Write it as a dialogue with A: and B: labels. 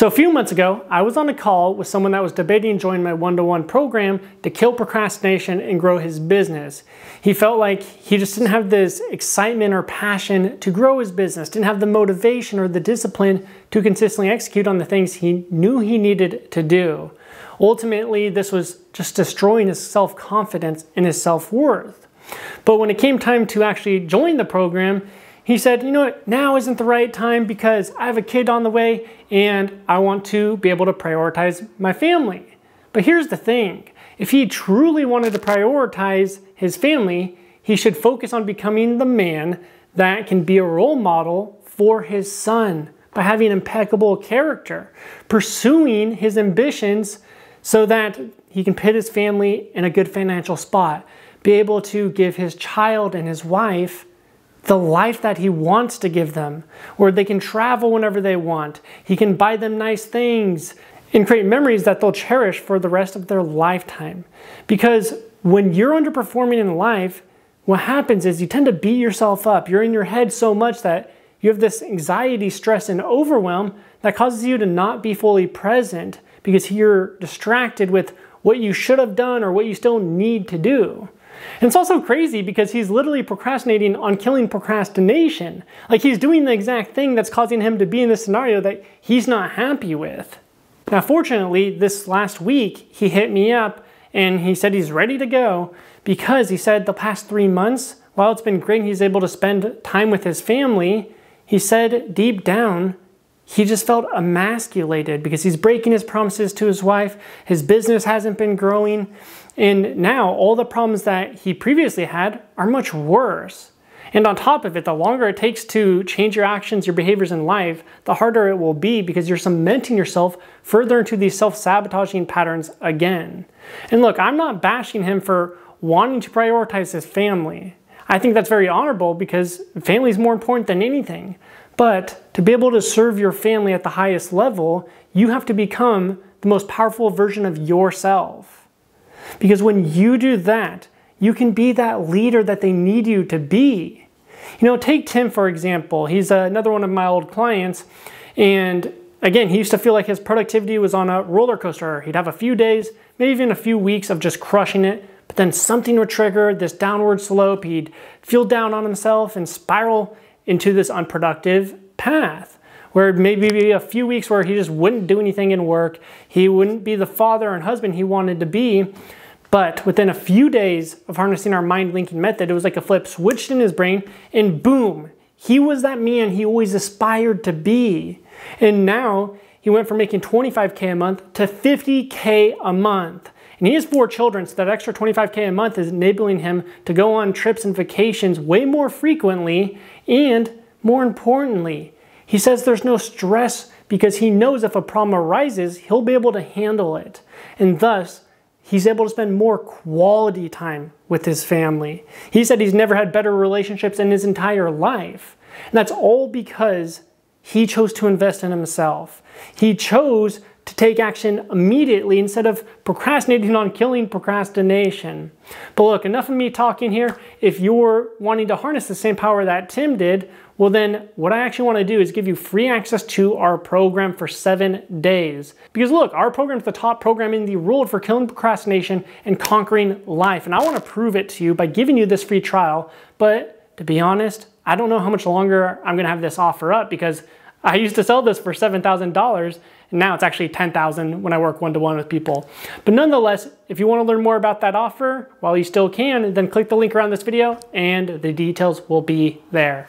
A: So a few months ago, I was on a call with someone that was debating joining my one-to-one program to kill procrastination and grow his business. He felt like he just didn't have this excitement or passion to grow his business, didn't have the motivation or the discipline to consistently execute on the things he knew he needed to do. Ultimately, this was just destroying his self-confidence and his self-worth. But when it came time to actually join the program, he said, you know what, now isn't the right time because I have a kid on the way and I want to be able to prioritize my family. But here's the thing, if he truly wanted to prioritize his family, he should focus on becoming the man that can be a role model for his son by having impeccable character, pursuing his ambitions so that he can put his family in a good financial spot, be able to give his child and his wife the life that he wants to give them, where they can travel whenever they want. He can buy them nice things and create memories that they'll cherish for the rest of their lifetime. Because when you're underperforming in life, what happens is you tend to beat yourself up. You're in your head so much that you have this anxiety, stress, and overwhelm that causes you to not be fully present because you're distracted with what you should have done or what you still need to do. And it's also crazy because he's literally procrastinating on killing procrastination. Like he's doing the exact thing that's causing him to be in this scenario that he's not happy with. Now, fortunately, this last week, he hit me up and he said he's ready to go because he said the past 3 months, while it's been great, he's able to spend time with his family. He said deep down, he just felt emasculated because he's breaking his promises to his wife. His business hasn't been growing. And now all the problems that he previously had are much worse. And on top of it, the longer it takes to change your actions, your behaviors in life, the harder it will be because you're cementing yourself further into these self-sabotaging patterns again. And look, I'm not bashing him for wanting to prioritize his family. I think that's very honorable because family is more important than anything. But to be able to serve your family at the highest level, you have to become the most powerful version of yourself. Because when you do that, you can be that leader that they need you to be. You know, take Tim, for example. He's another one of my old clients. And again, he used to feel like his productivity was on a roller coaster. He'd have a few days, maybe even a few weeks of just crushing it. But then something would trigger this downward slope. He'd feel down on himself and spiral into this unproductive path where maybe be a few weeks where he just wouldn't do anything in work. He wouldn't be the father and husband he wanted to be. But within a few days of harnessing our mind linking method, it was like a flip switched in his brain and boom, he was that man he always aspired to be. And now he went from making $25K a month to $50K a month. And he has 4 children, so that extra $25K a month is enabling him to go on trips and vacations way more frequently. And more importantly, he says there's no stress because he knows if a problem arises, he'll be able to handle it. And thus, he's able to spend more quality time with his family. He said he's never had better relationships in his entire life. And that's all because he chose to invest in himself. He chose to take action immediately instead of procrastinating on killing procrastination. But look, enough of me talking here. If you're wanting to harness the same power that Tim did, well then what I actually want to do is give you free access to our program for 7 days. Because look, our program is the top program in the world for killing procrastination and conquering life. And I want to prove it to you by giving you this free trial. But to be honest, I don't know how much longer I'm going to have this offer up because I used to sell this for $7,000 and now it's actually $10,000 when I work one-to-one with people. But nonetheless, if you want to learn more about that offer while you still can, then click the link around this video and the details will be there.